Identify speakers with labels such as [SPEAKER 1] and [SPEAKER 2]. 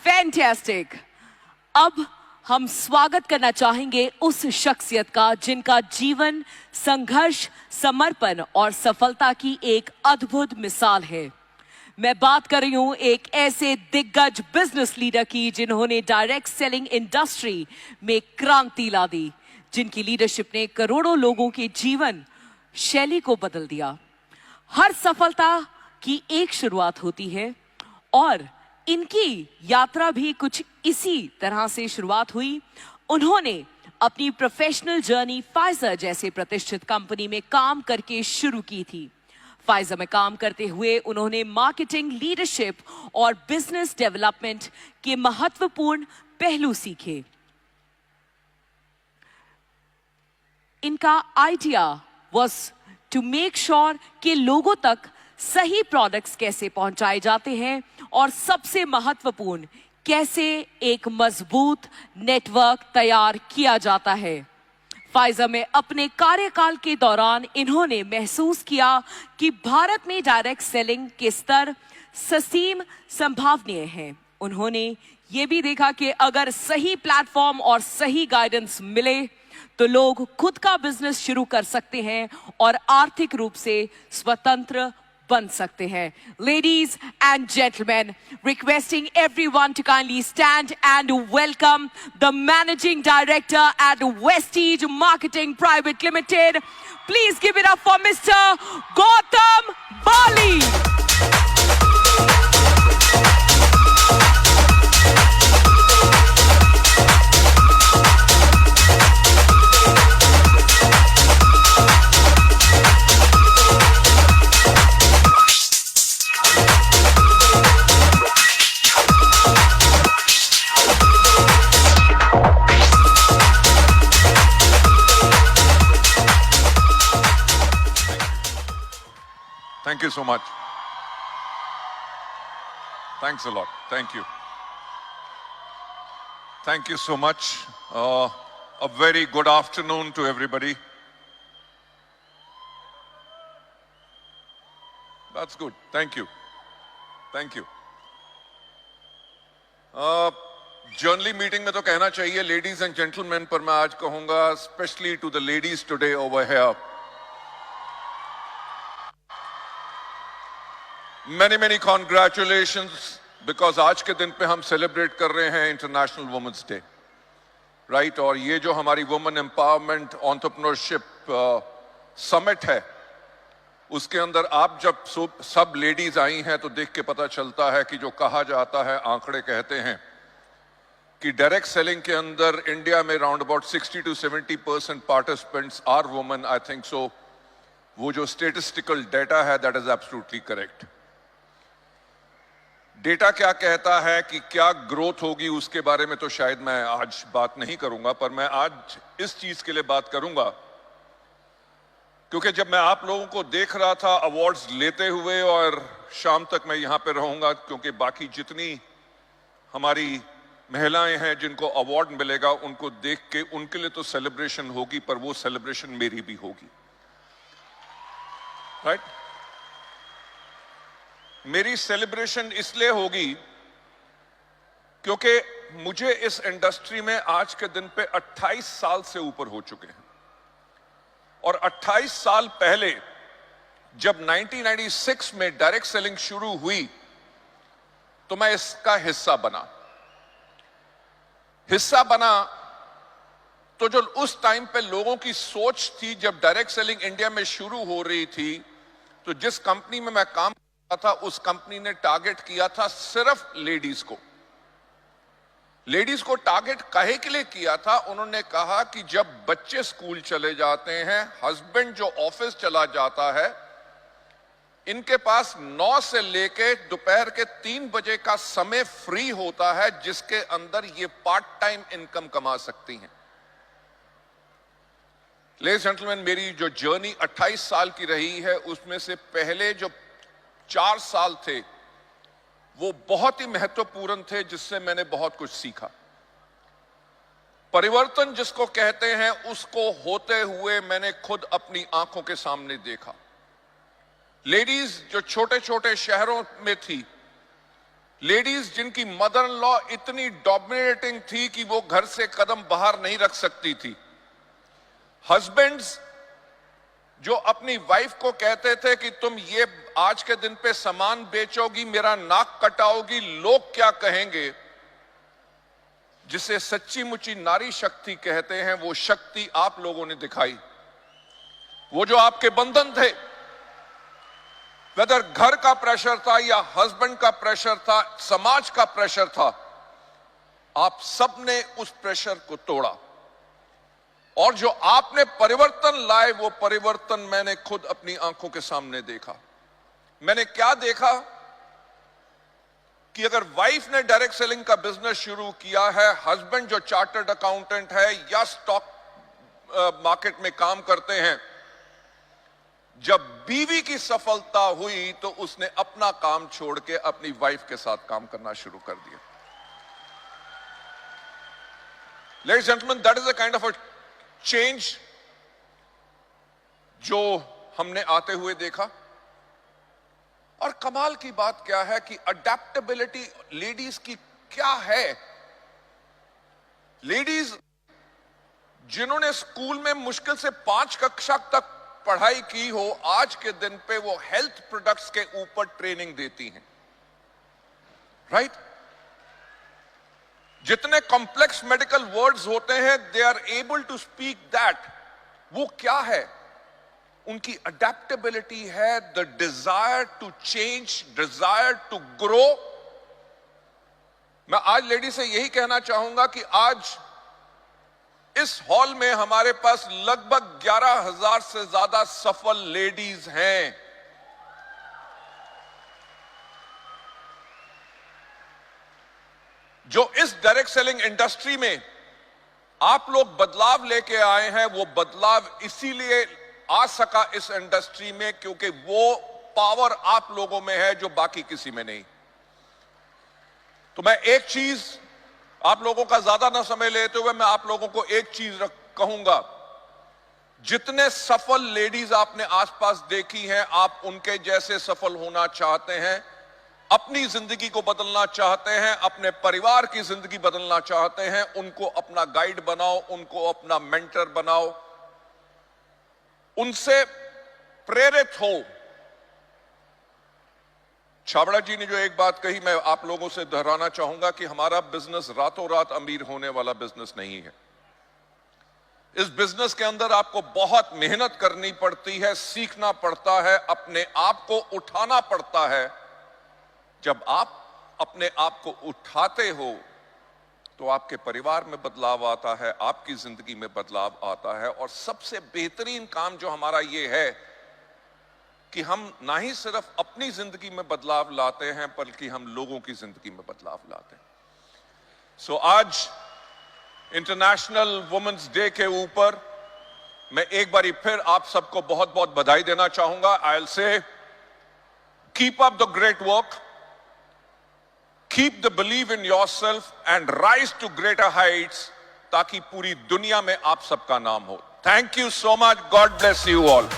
[SPEAKER 1] Fantastic. अब हम स्वागत करना चाहेंगे उस शख्सियत का जिनका जीवन संघर्ष, समर्पण और सफलता की एक अद्भुत मिसाल है। मैं बात कर रही हूं एक ऐसे दिग्गज बिजनेस लीडर की जिन्होंने डायरेक्ट सेलिंग इंडस्ट्री में क्रांति ला दी, जिनकी लीडरशिप ने करोड़ों लोगों के जीवन शैली को बदल दिया। हर सफलता की एक शुरुआत होती है और इनकी यात्रा भी कुछ इसी तरह से शुरुआत हुई। उन्होंने अपनी प्रोफेशनल जर्नी फाइजर जैसे प्रतिष्ठित कंपनी में काम करके शुरू की थी। फाइजर में काम करते हुए उन्होंने मार्केटिंग, लीडरशिप और बिजनेस डेवलपमेंट के महत्वपूर्ण पहलू सीखे। इनका idea was to make sure कि लोगों तक सही प्रोडक्ट्स कैसे पहुंचाए जाते हैं और सबसे महत्वपूर्ण कैसे एक मजबूत नेटवर्क तैयार किया जाता है। फाइजर में अपने कार्यकाल के दौरान इन्होंने महसूस किया कि भारत में डायरेक्ट सेलिंग के स्तर ससीम संभावनीय हैं। उन्होंने ये भी देखा कि अगर सही प्लेटफॉर्म और सही गाइडेंस मिले तो लोग खुद का बिजनेस शुरू कर सकते हैं और आर्थिक रूप से स्वतंत्र बन सकते हैं। Ladies and gentlemen, requesting everyone to kindly stand and welcome the Managing Director at Vestige Marketing Private Limited. Please give it up for Mr. Gautam Bali.
[SPEAKER 2] Thank you so much. Thanks a lot. Thank you. Thank you so much. A very good afternoon to everybody. That's good. Thank you. Thank you. Journally meeting में तो कहना चाहिए ladies and gentlemen, पर मैं आज कहूँगा especially to the ladies today over here. Many congratulations because आज के दिन पे हम सेलिब्रेट कर रहे हैं इंटरनेशनल वुमेन्स डे, राइट। और ये जो हमारी वुमेन एम्पावरमेंट एंटरप्रेन्योरशिप समिट है, उसके अंदर आप जब सब लेडीज आई हैं तो देख के पता चलता है कि जो कहा जाता है, आंकड़े कहते हैं कि डायरेक्ट सेलिंग के अंदर इंडिया में round about 60 to 70% participants are women. I think so वो जो स्टेटिस्टिकल डेटा है that is absolutely correct. Data क्या कहता है कि क्या ग्रोथ होगी उसके बारे में तो शायद मैं आज बात नहीं करूंगा, पर मैं आज इस चीज के लिए बात करूंगा क्योंकि जब मैं आप लोगों को देख रहा था अवार्ड्स लेते हुए, और शाम तक मैं यहां पे रहूंगा क्योंकि बाकी जितनी हमारी महिलाएं हैं जिनको अवार्ड मिलेगा उनको देख के उनके लिए तो सेलिब्रेशन होगी, पर वो सेलिब्रेशन मेरी भी होगी, राइट। मेरी सेलिब्रेशन इसलिए होगी क्योंकि मुझे इस इंडस्ट्री में आज के दिन पे 28 साल से ऊपर हो चुके हैं, और 28 साल पहले जब 1996 में डायरेक्ट सेलिंग शुरू हुई तो मैं इसका हिस्सा बना। तो जो उस टाइम पे लोगों की सोच थी, जब डायरेक्ट सेलिंग इंडिया में शुरू हो रही थी, तो जिस कंपनी में मैं काम था उस कंपनी ने टारगेट किया था सिर्फ लेडीज को। लेडीज को टारगेट काहे के लिए किया था? उन्होंने कहा कि जब बच्चे स्कूल चले जाते हैं, हस्बैंड जो ऑफिस चला जाता है, इनके पास 9 से लेके दोपहर के 3 बजे का समय फ्री होता है जिसके अंदर ये पार्ट टाइम इनकम कमा सकती हैं। लेडीज एंड जेंटलमैन, मेरी जो जर्नी 28 साल की रही है उसमें से पहले जो 4 साल थे वो बहुत ही महत्वपूर्ण थे, जिससे मैंने बहुत कुछ सीखा। परिवर्तन जिसको कहते हैं उसको होते हुए मैंने खुद अपनी आंखों के सामने देखा। लेडीज जो छोटे छोटे शहरों में थी लेडीज जिनकी मदर इन लॉ इतनी डोमिनेटिंग थी कि वो घर से कदम बाहर नहीं रख सकती थी, हस्बैंड्स जो अपनी वाइफ को कहते थे कि तुम ये आज के दिन पे सामान बेचोगी, मेरा नाक कटाओगी, लोग क्या कहेंगे, जिसे सच्ची मुच्ची नारी शक्ति कहते हैं, वो शक्ति आप लोगों ने दिखाई। वो जो आपके बंधन थे, वेदर घर का प्रेशर था या हस्बैंड का प्रेशर था, समाज का प्रेशर था, आप सबने उस प्रेशर को तोड़ा और जो आपने परिवर्तन लाए वो परिवर्तन मैंने खुद अपनी आंखों के सामने देखा। मैंने क्या देखा कि अगर वाइफ ने डायरेक्ट सेलिंग का बिजनेस शुरू किया है, हस्बैंड जो चार्टर्ड अकाउंटेंट है या स्टॉक मार्केट में काम करते हैं, जब बीवी की सफलता हुई तो उसने अपना काम छोड़ के अपनी वाइफ के साथ काम करना शुरू कर दिया। Ladies and gentlemen, that is a kind of a change जो हमने आते हुए देखा। और कमाल की बात क्या है कि अडेप्टेबिलिटी लेडीज की क्या है। लेडीज जिन्होंने स्कूल में मुश्किल से 5 कक्षा तक पढ़ाई की हो, आज के दिन पे वो हेल्थ प्रोडक्ट्स के ऊपर ट्रेनिंग देती हैं, राइट? जितने कॉम्प्लेक्स मेडिकल वर्ड्स होते हैं, they are able to speak that. वो क्या है? उनकी अडेप्टेबिलिटी है, the desire to change, desire to grow. मैं आज लेडी से यही कहना चाहूंगा कि आज इस हॉल में हमारे पास लगभग 11,000 से ज्यादा सफल लेडीज हैं। जो इस डायरेक्ट सेलिंग इंडस्ट्री में आप लोग बदलाव लेके आए हैं, वो बदलाव इसीलिए आ सका इस इंडस्ट्री में क्योंकि वो पावर आप लोगों में है जो बाकी किसी में नहीं। तो मैं एक चीज आप लोगों का ज्यादा ना समय लेते हुए मैं आप लोगों को एक चीज कहूंगा, जितने सफल लेडीज आपने आसपास देखी हैं, आप उनके जैसे सफल होना चाहते हैं, अपनी जिंदगी को बदलना चाहते हैं, अपने परिवार की जिंदगी बदलना चाहते हैं, उनको अपना गाइड बनाओ, उनको अपना मेंटर बनाओ, उनसे प्रेरित हो। छाबड़ा जी ने जो एक बात कही, मैं आप लोगों से दोहराना चाहूंगा कि हमारा बिजनेस रातों रात अमीर होने वाला बिजनेस नहीं है। इस बिजनेस के अंदर आपको बहुत मेहनत करनी पड़ती है, सीखना पड़ता है, अपने आप को उठाना पड़ता है। जब आप अपने आप को उठाते हो तो आपके परिवार में बदलाव आता है, आपकी जिंदगी में बदलाव आता है। और सबसे बेहतरीन काम जो हमारा ये है कि हम ना ही सिर्फ अपनी जिंदगी में बदलाव लाते हैं बल्कि हम लोगों की जिंदगी में बदलाव लाते हैं। सो आज इंटरनेशनल वुमेन्स डे के ऊपर मैं एक बारी फिर आप सबको बहुत बहुत बधाई देना चाहूंगा। I will say keep up the great work, keep the believe in yourself and rise to greater heights, ताकि पूरी दुनिया में आप सबका नाम हो। Thank you so much. God bless you all.